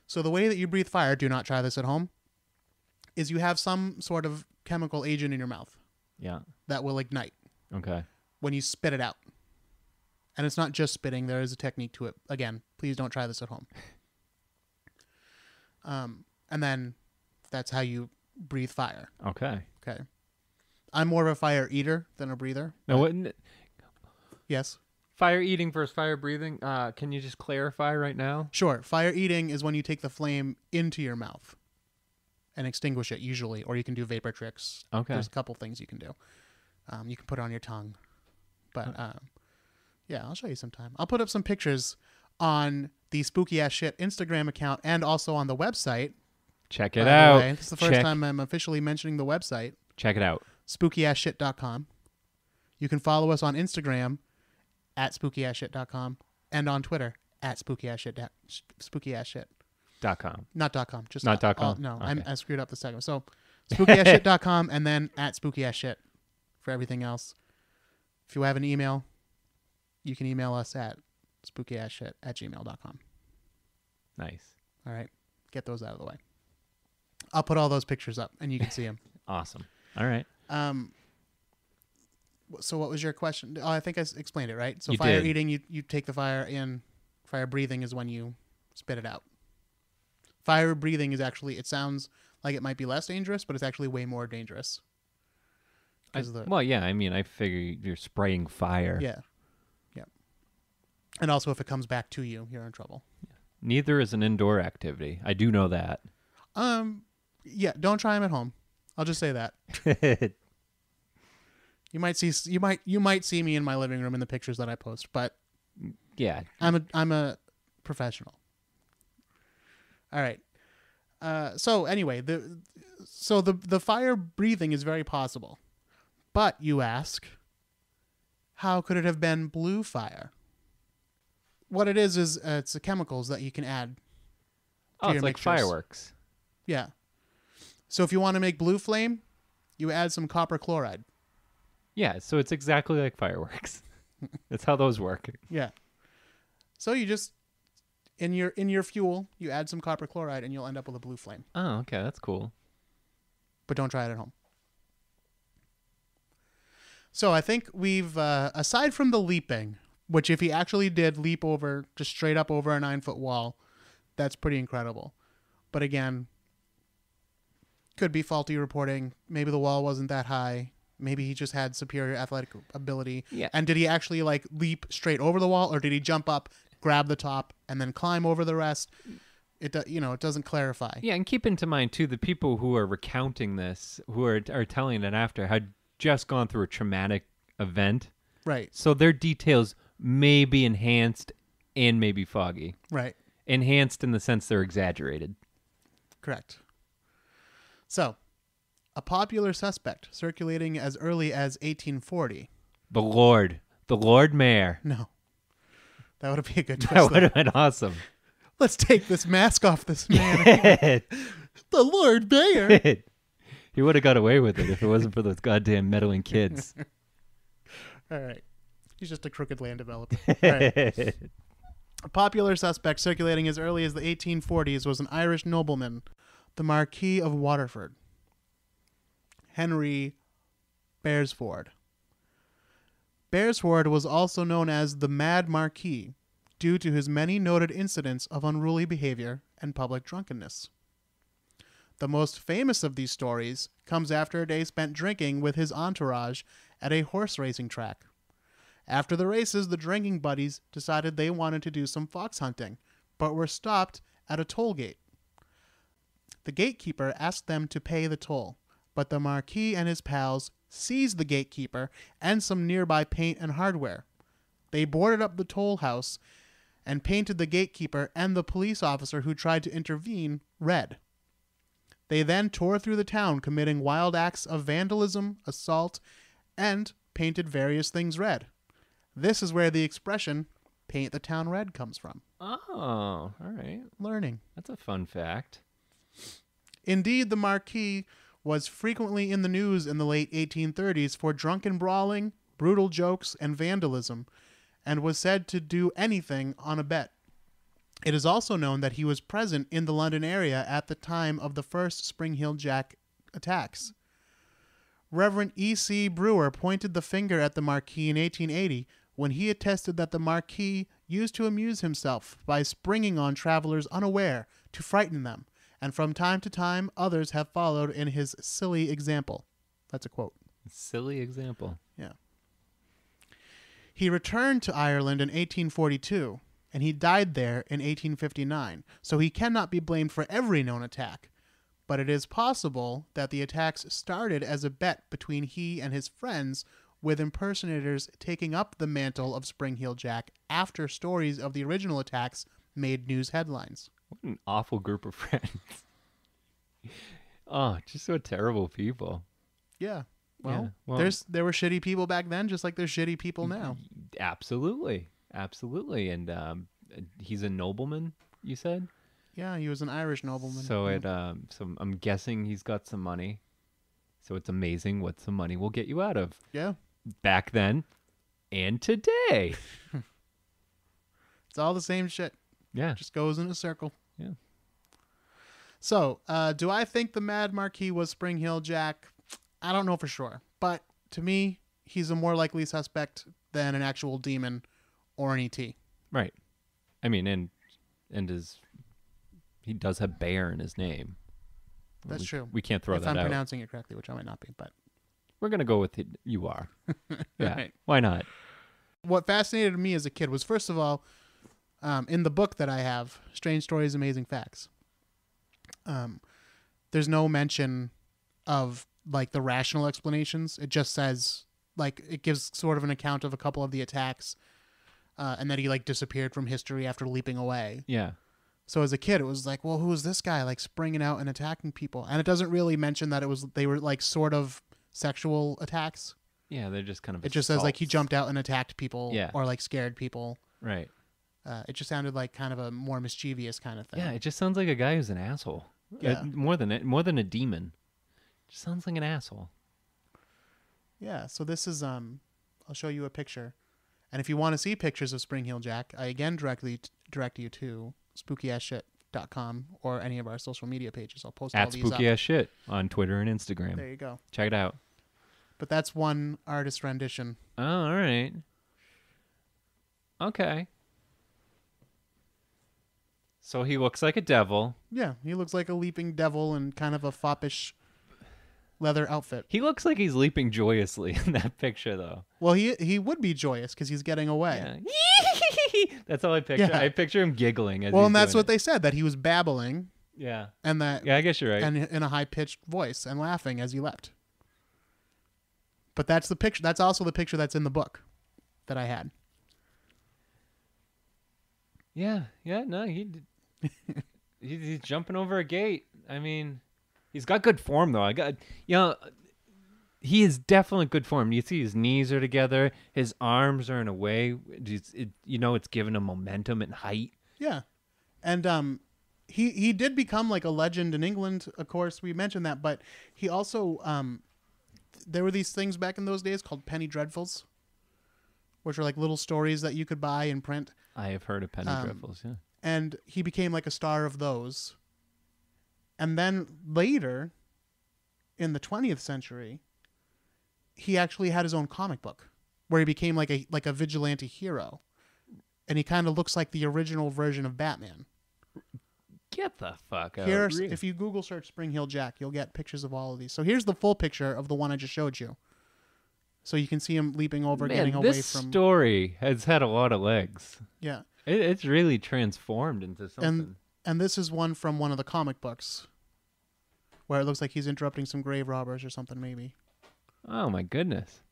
So the way that you breathe fire, do not try this at home, is you have some sort of chemical agent in your mouth. Yeah. That will ignite. Okay. When you spit it out. And it's not just spitting. There is a technique to it. Again, please don't try this at home. And then that's how you breathe fire. Okay. Okay. I'm more of a fire eater than a breather. Now, Yes. Fire eating versus fire breathing. Can you just clarify right now? Sure. Fire eating is when you take the flame into your mouth and extinguish it usually, or you can do vapor tricks. Okay. There's a couple things you can do. You can put it on your tongue. But yeah, I'll show you sometime. I'll put up some pictures on the Spooky Ass Shit Instagram account and also on the website. Check it out. This is the first time I'm officially mentioning the website. Check it out. SpookyAssShit.com. You can follow us on Instagram at SpookyAssShit.com and on Twitter at SpookyAssShit. .com. Not .com. Just not .com. No, okay. I screwed up the second. So SpookyAssShit.com and then at SpookyAssShit for everything else. If you have an email, you can email us at SpookyAssShit@gmail.com. Nice. All right. Get those out of the way. I'll put all those pictures up and you can see them. Awesome. All right. So what was your question? Oh, I think I explained it, right? So You fire did. eating, you take the fire in. Fire breathing is when you spit it out. Fire breathing is actually, it sounds like it might be less dangerous, but it's actually way more dangerous. Well, yeah. I mean, I figure you're spraying fire. Yeah. Yeah. And also if it comes back to you, you're in trouble. Neither is an indoor activity. I do know that. Yeah, don't try them at home. I'll just say that. You might see me in my living room in the pictures that I post, but Yeah. I'm a professional. All right. So anyway, the fire breathing is very possible. But you ask, how could it have been blue fire? What it is it's the chemicals that you can add to Oh, your it's like mixtures. fireworks. Yeah. So if you want to make blue flame, you add some copper chloride. Yeah, so it's exactly like fireworks. That's how those work. Yeah. So you just in your fuel, you add some copper chloride and you'll end up with a blue flame. Oh, okay, that's cool. But don't try it at home. So I think we've aside from the leaping, which if he actually did leap over just straight up over a 9-foot wall, that's pretty incredible. But again, could be faulty reporting. Maybe the wall wasn't that high. Maybe he just had superior athletic ability. Yeah. And did he actually like leap straight over the wall, or did he jump up, grab the top, and then climb over the rest? It doesn't clarify. Yeah, and keep into mind too, the people who are recounting this, who are telling it after, had just gone through a traumatic event. Right. So their details may be enhanced and may be foggy. Right. Enhanced in the sense they're exaggerated. Correct. So, a popular suspect circulating as early as 1840. The Lord Mayor. No. That would be a good twist. That would though. have been awesome. Let's take this mask off this man. The Lord Mayor. He would have got away with it if it wasn't for those goddamn meddling kids. All right. He's just a crooked land developer. All right. A popular suspect circulating as early as the 1840s was an Irish nobleman, the Marquis of Waterford, Henry Beresford. Beresford was also known as the Mad Marquis due to his many noted incidents of unruly behavior and public drunkenness. The most famous of these stories comes after a day spent drinking with his entourage at a horse racing track. After the races, the drinking buddies decided they wanted to do some fox hunting, but were stopped at a toll gate. The gatekeeper asked them to pay the toll, but the Marquis and his pals seized the gatekeeper and some nearby paint and hardware. They boarded up the toll house and painted the gatekeeper and the police officer who tried to intervene red. They then tore through the town, committing wild acts of vandalism, assault, and painted various things red. This is where the expression, paint the town red, comes from. Oh, all right. Learning. That's a fun fact. Indeed, the Marquis was frequently in the news in the late 1830s for drunken brawling, brutal jokes, and vandalism, and was said to do anything on a bet. It is also known that he was present in the London area at the time of the first Spring Hill Jack attacks. Reverend E.C. Brewer pointed the finger at the Marquis in 1880 when he attested that the Marquis used to amuse himself by springing on travelers unaware to frighten them, and from time to time others have followed in his silly example. That's a quote. Silly example. Yeah. He returned to Ireland in 1842, and he died there in 1859, so he cannot be blamed for every known attack. But it is possible that the attacks started as a bet between he and his friends, with impersonators taking up the mantle of Spring Heel Jack after stories of the original attacks made news headlines. What an awful group of friends. Oh, just so terrible people. Yeah. Yeah, well- there were shitty people back then, just like there's shitty people now. Absolutely. Absolutely. And he's a nobleman, you said? Yeah, he was an Irish nobleman. So Yeah. so I'm guessing he's got some money. So it's amazing what some money will get you out of. Yeah. Back then and today. It's all the same shit. Yeah. Just goes in a circle. Yeah. So, do I think the Mad Marquis was Spring Hill Jack? I don't know for sure. But to me, he's a more likely suspect than an actual demon or an ET. Right. I mean, and he does have bear in his name. That's true. We can't throw if that I'm out. pronouncing it correctly, which I might not be, but We're gonna go with it. You are. Yeah. Right. Why not? What fascinated me as a kid was, first of all, in the book that I have, Strange Stories, Amazing Facts, there's no mention of like the rational explanations. It just says, like, it gives sort of an account of a couple of the attacks, and that he like disappeared from history after leaping away. Yeah. So as a kid, it was like, well, who is this guy like springing out and attacking people? And it doesn't really mention that they were like sort of sexual attacks. Yeah, they're just kind of. It just says like he assaults. jumped out and attacked people, Yeah. or like scared people. Right. It just sounded like kind of a more mischievous kind of thing. Yeah, it just sounds like a guy who's an asshole. Yeah. More than a demon. Just sounds like an asshole. Yeah. So this is I'll show you a picture, and if you want to see pictures of Spring Heel Jack, I again direct you to spookyassshit.com or any of our social media pages. I'll post all At these spooky up. ass shit on Twitter and Instagram. There you go. Check it out. But that's one artist rendition. Oh, all right. Okay. So he looks like a devil. Yeah, he looks like a leaping devil in kind of a foppish leather outfit. He looks like he's leaping joyously in that picture, though. Well, he would be joyous because he's getting away. Yeah. That's all I picture. Yeah. I picture him giggling. As Well, he's and that's doing what they said, that he was babbling it. Yeah. and that Yeah, I guess you're right. and in a high-pitched voice and laughing as he leapt. But that's the picture. That's also the picture that's in the book that I had. Yeah. No, he's jumping over a gate. I mean, he's got good form though. He is definitely good form. You see his knees are together. His arms are in a way. It's giving him momentum and height. Yeah, and he did become like a legend in England. Of course, we mentioned that, but he also there were these things back in those days called penny dreadfuls, which are like little stories that you could buy in print. I have heard of penny dreadfuls. Yeah. And he became like a star of those. And then later, in the 20th century, he actually had his own comic book where he became like a vigilante hero. And he kind of looks like the original version of Batman. Get the fuck out. Here, Really? if you Google search Spring Heel Jack, you'll get pictures of all of these. So here's the full picture of the one I just showed you. So you can see him leaping over, Man, getting away this from... story has had a lot of legs. Yeah. It's really transformed into something. And this is one from one of the comic books where it looks like he's interrupting some grave robbers or something, maybe. Oh, my goodness.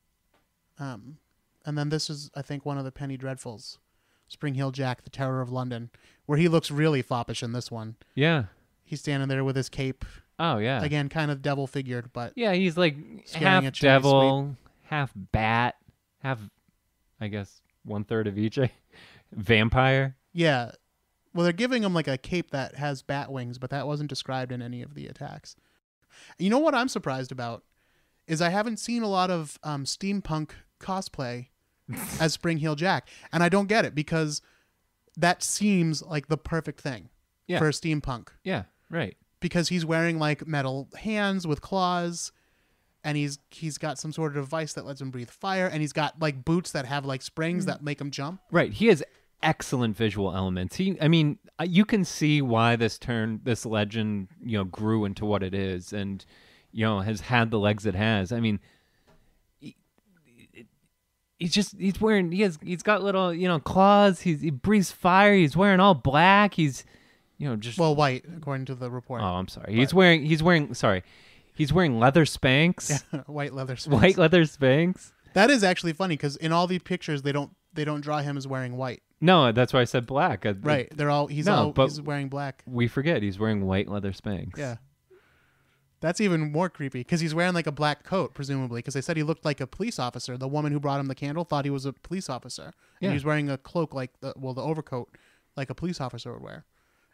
And then this is, I think, one of the Penny Dreadfuls. Spring Heel Jack, the Terror of London, where he looks really foppish in this one. Yeah. He's standing there with his cape. Oh, yeah. Again, kind of devil-figured, but... Yeah, he's like Scaring a half chimney devil, half bat, half, I guess, 1/3 of each. Vampire. Yeah. Well, they're giving him like a cape that has bat wings, but that wasn't described in any of the attacks. You know what I'm surprised about is I haven't seen a lot of steampunk cosplay as Spring Heel Jack, and I don't get it because that seems like the perfect thing for steampunk. Yeah, right. Because he's wearing like metal hands with claws, and he's got some sort of device that lets him breathe fire, and he's got like boots that have like springs that make him jump. Right. He has excellent visual elements. You can see why this legend, grew into what it is, and has had the legs it has. I mean, he's got little claws. He breathes fire. He's wearing all black. He's white according to the report. Oh, I'm sorry. He's wearing leather Spanx. Yeah, white leather Spanx. White leather Spanx. That is actually funny because in all these pictures they don't draw him as wearing white. No, that's why I said black. Right. He's wearing black. We forget he's wearing white leather Spanx. Yeah. That's even more creepy because he's wearing like a black coat, presumably, because they said he looked like a police officer. The woman who brought him the candle thought he was a police officer. And he was wearing a cloak like the overcoat like a police officer would wear.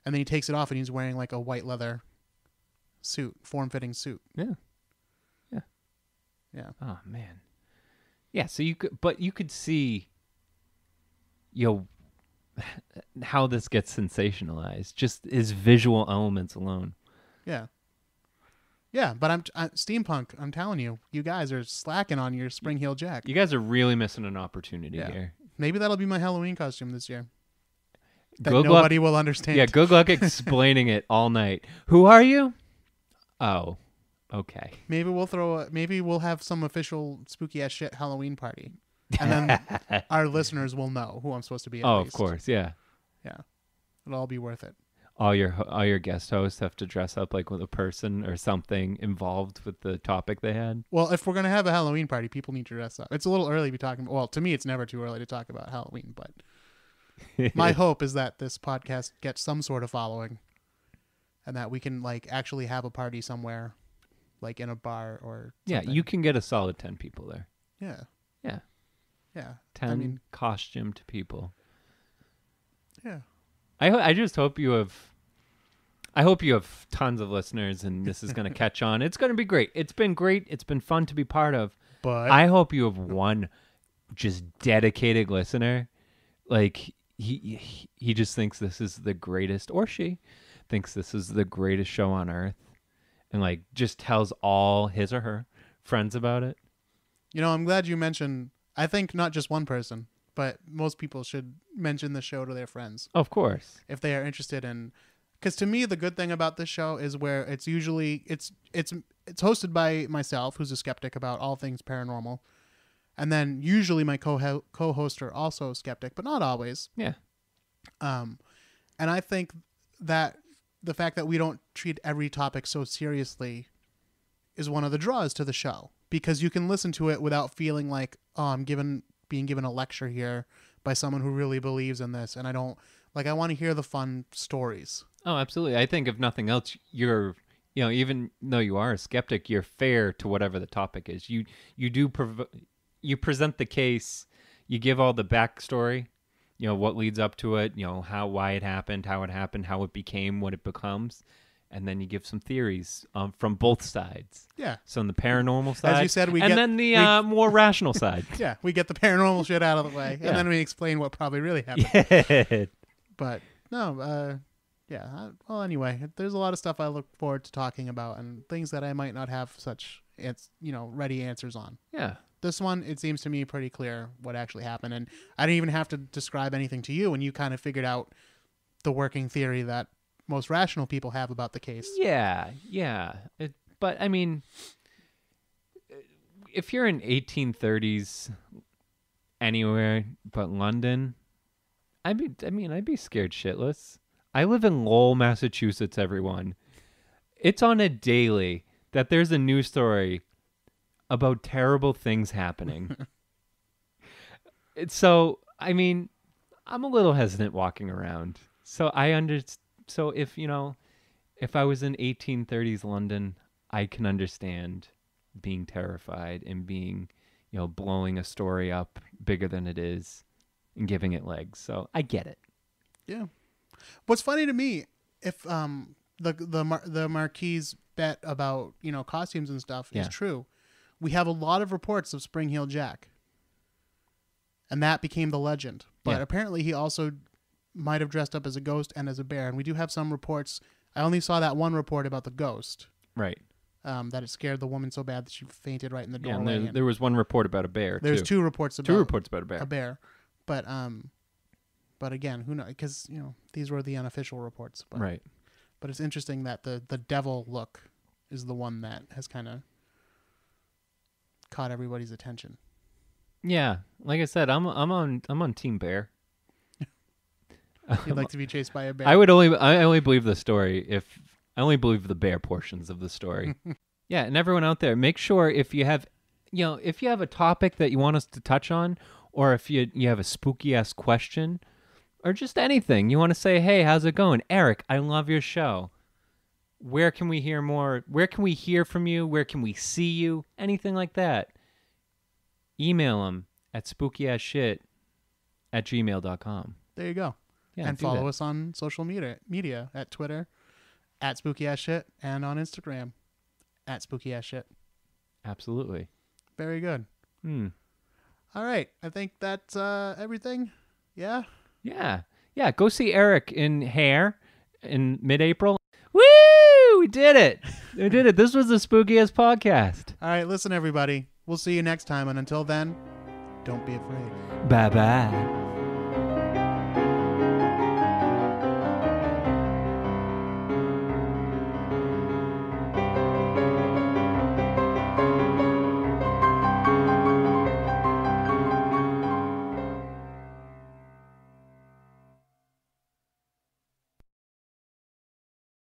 And then he takes it off and he's wearing like a white leather suit, form-fitting suit. Yeah. Yeah. Yeah. Oh man. Yeah, so you could see how this gets sensationalized, just his visual elements alone. Yeah. Yeah, but steampunk. I'm telling you, you guys are slacking on your Spring Heel Jack. You guys are really missing an opportunity Yeah. here. Maybe that'll be my Halloween costume this year. That Good nobody luck. will understand. Yeah, good luck explaining it all night. Who are you? Oh, okay. Maybe we'll have some official spooky ass shit Halloween party, and then our listeners will know who I'm supposed to be. At Oh, least. of course, yeah. Yeah, it'll all be worth it. All your guest hosts have to dress up like with a person or something involved with the topic they had. Well, if we're gonna have a Halloween party, people need to dress up. It's a little early to be talking. Well, to me, it's never too early to talk about Halloween, but my hope is that this podcast gets some sort of following, and that we can like actually have a party somewhere, like in a bar or something. Yeah, you can get a solid 10 people there. Yeah. Yeah. Yeah. 10 costumed people. Yeah. I just hope you have. I hope you have tons of listeners, and this is going to catch on. It's going to be great. It's been great. It's been fun to be part of. But I hope you have one just dedicated listener. Like he just thinks this is the greatest, or she thinks this is the greatest show on earth, and like just tells all his or her friends about it. I'm glad you mentioned. I think not just one person, but most people should mention the show to their friends Of course. if they are interested in. Because to me, the good thing about this show is where it's usually it's hosted by myself, who's a skeptic about all things paranormal, and then usually my co-hosts are also skeptic, but not always. Yeah. And I think that the fact that we don't treat every topic so seriously is one of the draws to the show, because you can listen to it without feeling like, oh, I'm being given a lecture here by someone who really believes in this, and I want to hear the fun stories. Oh, absolutely. I think if nothing else, you're, even though you are a skeptic, you're fair to whatever the topic is. You you present the case, you give all the backstory, what leads up to it, why it happened, how it became what it becomes, and then you give some theories from both sides. Yeah. So on the paranormal side, as you said, then the more rational side. Yeah, we get the paranormal shit out of the way, Yeah. and then we explain what probably really happened. Yeah. But no, well, anyway, there's a lot of stuff I look forward to talking about, and things that I might not have such, ready answers on. Yeah. This one, it seems to me pretty clear what actually happened, and I didn't even have to describe anything to you, and you kind of figured out the working theory that most rational people have about the case. Yeah. But I mean, if you're in 1830s anywhere but London, I'd be scared shitless. I live in Lowell, Massachusetts, everyone. It's on a daily that there's a news story about terrible things happening. So, I mean, I'm a little hesitant walking around. So so if I was in 1830s London, I can understand being terrified and being, blowing a story up bigger than it is and giving it legs. So I get it. Yeah. What's funny to me, if the Marquis bet about costumes and stuff is true, we have a lot of reports of Spring Heel Jack, and that became the legend. But apparently, he also might have dressed up as a ghost and as a bear. And we do have some reports. I only saw that one report about the ghost, right? That it scared the woman so bad that she fainted right in the Yeah, doorway. and there was one report about a bear. There's two reports about a bear. But again, who knows? Because these were the unofficial reports. But, right. But it's interesting that the devil look is the one that has kind of caught everybody's attention. Yeah, like I said, I'm on Team Bear. You'd like to be chased by a bear. I only believe the story if I only believe the bear portions of the story. Yeah, and everyone out there, make sure if you have a topic that you want us to touch on, or if you have a spooky ass question, or just anything you want to say, hey, how's it going, Eric? I love your show. Where can we hear more? Where can we hear from you? Where can we see you? Anything like that. Email them at spookyassshit@gmail.com. There you go. Yeah, and follow us on social media at Twitter @spookyassshit and on Instagram @spookyassshit. Absolutely. Very good. All right. I think that's everything. Yeah. Yeah. Go see Eric in Hair in mid-April. Woo! did it. We did it. This was the spookiest podcast. All right, listen, everybody. We'll see you next time. And until then, don't be afraid. Bye-bye.